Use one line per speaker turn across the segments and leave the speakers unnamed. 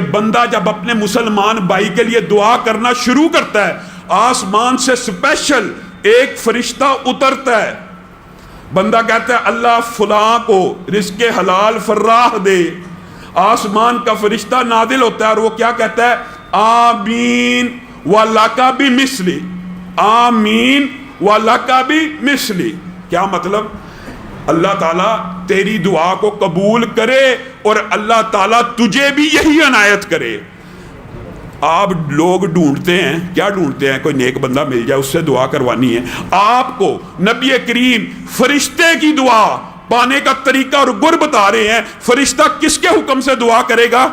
بندہ جب اپنے مسلمان بھائی کے لیے دعا کرنا شروع کرتا ہے، آسمان سے سپیشل ایک فرشتہ اترتا ہے، بندہ کہتا ہے اللہ فلاں کو رزق حلال فراہ دے، آسمان کا فرشتہ نازل ہوتا ہے اور وہ کیا کہتا ہے؟ آمین وَلَكَ بِمِثْلِ، آمین وَلَكَ بِمِثْلِ۔ کیا مطلب؟ اللہ تعالیٰ تیری دعا کو قبول کرے اور اللہ تعالیٰ تجھے بھی یہی عنایت کرے۔ آپ لوگ ڈھونڈتے ہیں، کیا ڈھونڈتے ہیں؟ کوئی نیک بندہ مل جائے، اس سے دعا کروانی ہے۔ آپ کو نبی کریم فرشتے کی دعا پانے کا طریقہ اور گر بتا رہے ہیں۔ فرشتہ کس کے حکم سے دعا کرے گا؟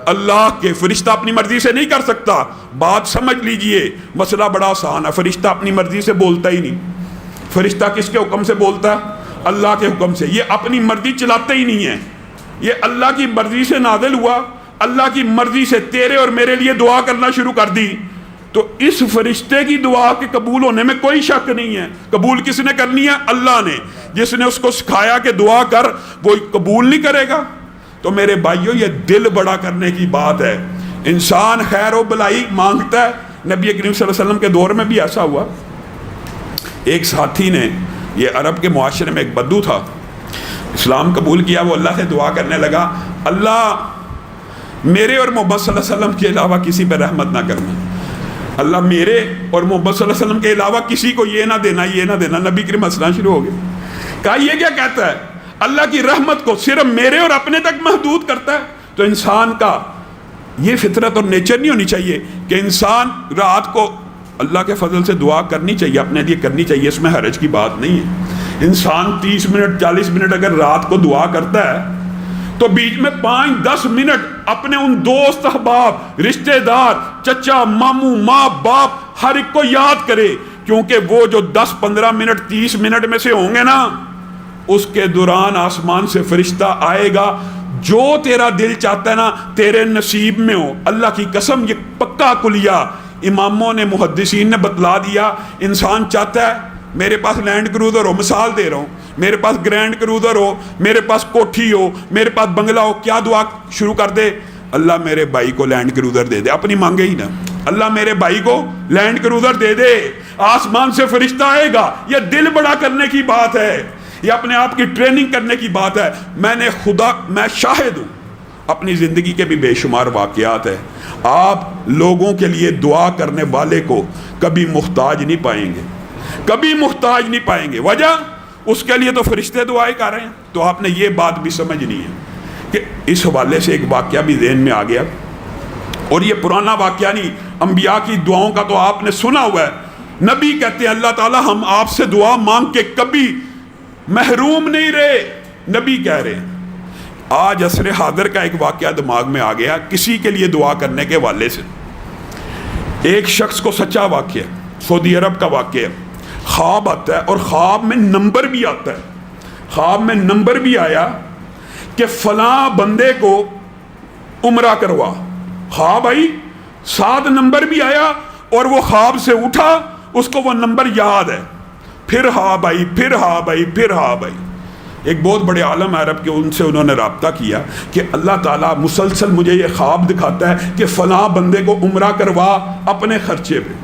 اللہ کے۔ فرشتہ اپنی مرضی سے نہیں کر سکتا۔ بات سمجھ لیجئے، مسئلہ بڑا آسان ہے۔ فرشتہ اپنی مرضی سے بولتا ہی نہیں۔ فرشتہ کس کے حکم سے بولتا ہے؟ اللہ کے حکم سے۔ یہ اپنی مرضی چلاتے ہی نہیں ہے، یہ اللہ کی مرضی سے نازل ہوا، اللہ کی مرضی سے تیرے اور میرے لیے دعا کرنا شروع کر دی، تو اس فرشتے کی دعا کے قبول ہونے میں کوئی شک نہیں ہے۔ قبول کس نے کرنی ہے؟ اللہ نے۔ جس نے اس کو سکھایا کہ دعا کر، وہ قبول نہیں کرے گا؟ تو میرے بھائیو، یہ دل بڑا کرنے کی بات ہے۔ انسان خیر و بلائی مانگتا ہے۔ نبی کریم صلی اللہ علیہ وسلم کے دور میں بھی ایسا ہوا۔ ایک ساتھی نے، یہ عرب کے معاشرے میں ایک بدو تھا، اسلام قبول کیا، وہ اللہ سے دعا کرنے لگا، اللہ میرے اور محمد صلی اللہ علیہ وسلم کے علاوہ کسی پہ رحمت نہ کرنا، اللہ میرے اور محمد صلی اللہ علیہ وسلم کے علاوہ کسی کو یہ نہ دینا، یہ نہ دینا۔ نبی کریم ہنسنا شروع ہو گئے، کہا یہ کیا کہتا ہے؟ اللہ کی رحمت کو صرف میرے اور اپنے تک محدود کرتا ہے۔ تو انسان کا یہ فطرت اور نیچر نہیں ہونی چاہیے کہ انسان رات کو اللہ کے فضل سے دعا کرنی چاہیے، اپنے لیے کرنی چاہیے، اس میں حرج کی بات نہیں ہے۔ انسان 30 منٹ 40 منٹ اگر رات کو دعا کرتا ہے تو بیچ میں 5-10 منٹ اپنے ان دوست احباب رشتہ دار چچا ماموں ماں باپ ہر ایک کو یاد کرے، کیونکہ وہ جو 10-15 منٹ 30 منٹ میں سے ہوں گے نا، اس کے دوران آسمان سے فرشتہ آئے گا، جو تیرا دل چاہتا ہے نا تیرے نصیب میں ہو۔ اللہ کی قسم، یہ پکا کلیہ اماموں نے محدثین نے بتلا دیا۔ انسان چاہتا ہے میرے پاس لینڈ کروزر ہو، مثال دے رہا ہوں، میرے پاس گرینڈ کروزر ہو، میرے پاس کوٹھی ہو، میرے پاس بنگلہ ہو، کیا دعا شروع کر دے؟ اللہ میرے بھائی کو لینڈ کروزر دے دے، اپنی مانگے ہی نا، اللہ میرے بھائی کو لینڈ کروزر دے دے، آسمان سے فرشتہ آئے گا۔ یہ دل بڑا کرنے کی بات ہے، یہ اپنے آپ کی ٹریننگ کرنے کی بات ہے۔ میں شاہد ہوں، اپنی زندگی کے بھی بے شمار واقعات ہیں۔ آپ لوگوں کے لیے دعا کرنے والے کو کبھی محتاج نہیں پائیں گے، کبھی محتاج نہیں پائیں گے۔ وجہ اس کے لیے تو فرشتے دعائیں کر رہے ہیں۔ تو آپ نے یہ بات بھی سمجھنی ہے کہ اس حوالے سے ایک واقعہ بھی ذہن میں آ گیا، اور یہ پرانا واقعہ نہیں، انبیاء کی دعاؤں کا تو آپ نے سنا ہوا ہے۔ نبی کہتے ہیں اللہ تعالیٰ ہم آپ سے دعا مانگ کے کبھی محروم نہیں رہے، نبی کہہ رہے ہیں۔ آج عصر حاضر کا ایک واقعہ دماغ میں آ گیا کسی کے لیے دعا کرنے کے حوالے سے۔ ایک شخص کو سچا واقعہ، سعودی عرب کا واقعہ، خواب آتا ہے اور خواب میں نمبر بھی آتا ہے۔ خواب میں نمبر بھی آیا کہ فلاں بندے کو عمرہ کروا، خواب آئی، 7 نمبر بھی آیا، اور وہ خواب سے اٹھا، اس کو وہ نمبر یاد ہے۔ پھر خواب آئی، پھر خواب آئی، پھر خواب آئی۔ ایک بہت بڑے عالم عرب کے، ان سے انہوں نے رابطہ کیا کہ اللہ تعالیٰ مسلسل مجھے یہ خواب دکھاتا ہے کہ فلاں بندے کو عمرہ کروا اپنے خرچے پہ۔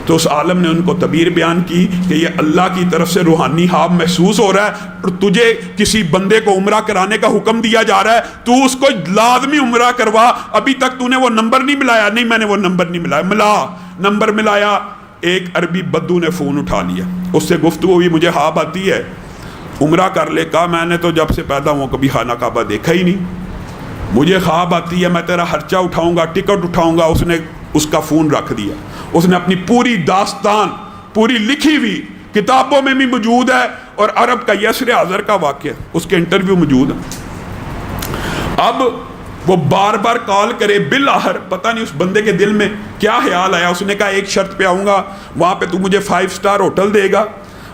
تو اس عالم نے ان کو تعبیر بیان کی کہ یہ اللہ کی طرف سے روحانی خواب محسوس ہو رہا ہے، اور تجھے کسی بندے کو عمرہ کرانے کا حکم دیا جا رہا ہے، تو اس کو لازمی عمرہ کروا۔ ابھی تک تو نے وہ نمبر نہیں ملایا؟ نہیں، میں نے وہ نمبر نہیں ملایا۔ ملا، نمبر ملایا۔ ایک عربی بدو نے فون اٹھا لیا، اس سے گفتگو ہوئی، مجھے خواب آتی ہے عمرہ کر لے۔ کہا میں نے تو جب سے پیدا ہوں کبھی خانہ کعبہ دیکھا ہی نہیں، مجھے خواب آتی ہے میں تیرا خرچہ اٹھاؤں گا، ٹکٹ اٹھاؤں گا۔ اس نے اس کا فون رکھ دیا، اس نے اپنی پوری داستان پوری لکھی ہوئی کتابوں میں بھی موجود ہے، اور عرب کا عصر حاضر کا واقعہ، اس کے انٹرویو موجود ہے۔ اب وہ بار بار کال کرے، بالآخر پتہ نہیں اس بندے کے دل میں کیا خیال آیا، اس نے کہا ایک شرط پہ آؤں گا، وہاں پہ تو مجھے 5 سٹار ہوٹل دے گا،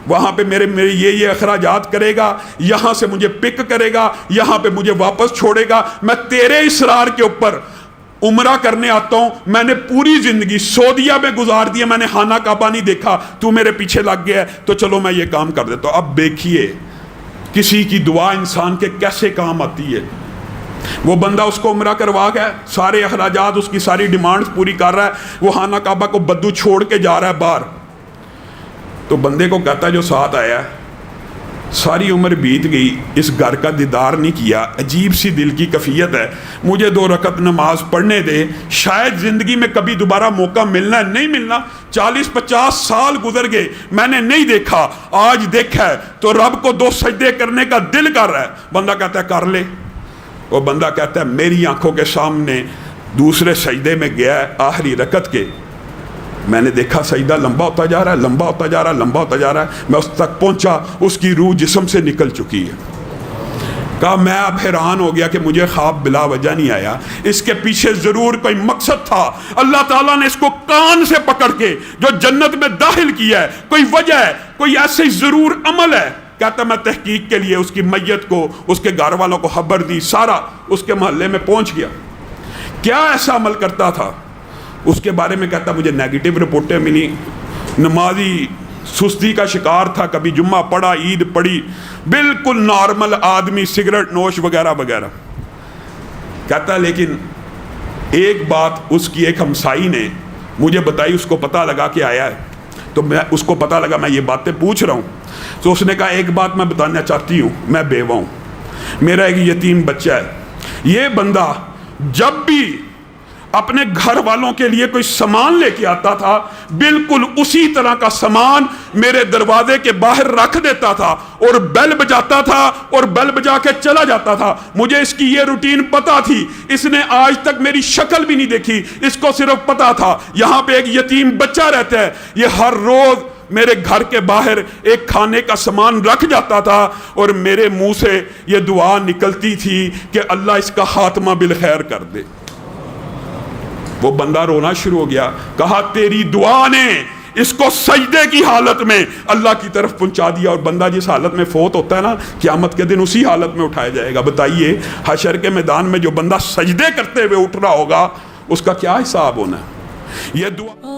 وہاں پہ میرے یہ اخراجات کرے گا، یہاں سے مجھے پک کرے گا، یہاں پہ مجھے واپس چھوڑے گا۔ میں تیرے اصرار کے اوپر عمرہ کرنے آتا ہوں، میں نے پوری زندگی سعودیہ میں گزار دیا، میں نے خانہ کعبہ نہیں دیکھا، تو میرے پیچھے لگ گیا ہے، تو چلو میں یہ کام کر دیتا ہوں۔ اب دیکھیے کسی کی دعا انسان کے کیسے کام آتی ہے۔ وہ بندہ اس کو عمرہ کروا گیا, سارے اخراجات, اس کی ساری ڈیمانڈز پوری کر رہا ہے, وہ خانہ کعبہ کو بدو چھوڑ کے جا رہا ہے باہر. تو بندے کو کہتا ہے جو ساتھ آیا, ساری عمر بیت گئی, اس گھر کا دیدار نہیں کیا, عجیب سی دل کی کیفیت ہے, مجھے 2 رکعت نماز پڑھنے دے, شاید زندگی میں کبھی دوبارہ موقع ملنا ہے, نہیں ملنا, 40-50 سال گزر گئے, میں نے نہیں دیکھا, آج دیکھا ہے, تو رب کو 2 سجدے کرنے کا دل کر رہا ہے. بندہ کہتا ہے کر لے. وہ بندہ کہتا ہے میری آنکھوں کے سامنے دوسرے سجدے میں گیا ہے, آخری رکعت کے, میں نے دیکھا سجدہ لمبا ہوتا جا رہا ہے, لمبا ہوتا جا رہا ہے, لمبا ہوتا جا رہا ہے, میں اس تک پہنچا, اس کی روح جسم سے نکل چکی ہے. کہا میں اب حیران ہو گیا کہ مجھے خواب بلا وجہ نہیں آیا, اس کے پیچھے ضرور کوئی مقصد تھا, اللہ تعالیٰ نے اس کو کان سے پکڑ کے جو جنت میں داخل کیا ہے, کوئی وجہ ہے, کوئی ایسے ضرور عمل ہے. کہتا میں تحقیق کے لیے اس کی میت کو, اس کے گھر والوں کو خبر دی, سارا اس کے محلے میں پہنچ گیا. کیا ایسا عمل کرتا تھا اس کے بارے میں کہتا مجھے نیگیٹو رپورٹیں ملی, نمازی سستی کا شکار تھا, کبھی جمعہ پڑھا, عید پڑھی, بالکل نارمل آدمی, سگریٹ نوش وغیرہ وغیرہ. کہتا لیکن ایک بات اس کی ایک ہمسائی نے مجھے بتائی, اس کو پتہ لگا کہ آیا ہے, تو میں اس کو پتہ لگا میں یہ باتیں پوچھ رہا ہوں, تو اس نے کہا ایک بات میں بتانا چاہتی ہوں, میں بیوہ ہوں, میرا ایک یتیم بچہ ہے. یہ بندہ جب بھی اپنے گھر والوں کے لیے کوئی سامان لے کے آتا تھا, بالکل اسی طرح کا سامان میرے دروازے کے باہر رکھ دیتا تھا, اور بیل بجاتا تھا, اور بیل بجا کے چلا جاتا تھا. مجھے اس کی یہ روٹین پتا تھی, اس نے آج تک میری شکل بھی نہیں دیکھی, اس کو صرف پتا تھا یہاں پہ ایک یتیم بچہ رہتا ہے. یہ ہر روز میرے گھر کے باہر ایک کھانے کا سامان رکھ جاتا تھا, اور میرے منہ سے یہ دعا نکلتی تھی کہ اللہ اس کا خاتمہ بالخیر کر دے. وہ بندہ رونا شروع ہو گیا, کہا تیری دعا نے اس کو سجدے کی حالت میں اللہ کی طرف پہنچا دیا. اور بندہ جس حالت میں فوت ہوتا ہے نا, قیامت کے دن اسی حالت میں اٹھایا جائے گا. بتائیے حشر کے میدان میں جو بندہ سجدے کرتے ہوئے اٹھ رہا ہوگا, اس کا کیا حساب ہونا ہے. یہ دعا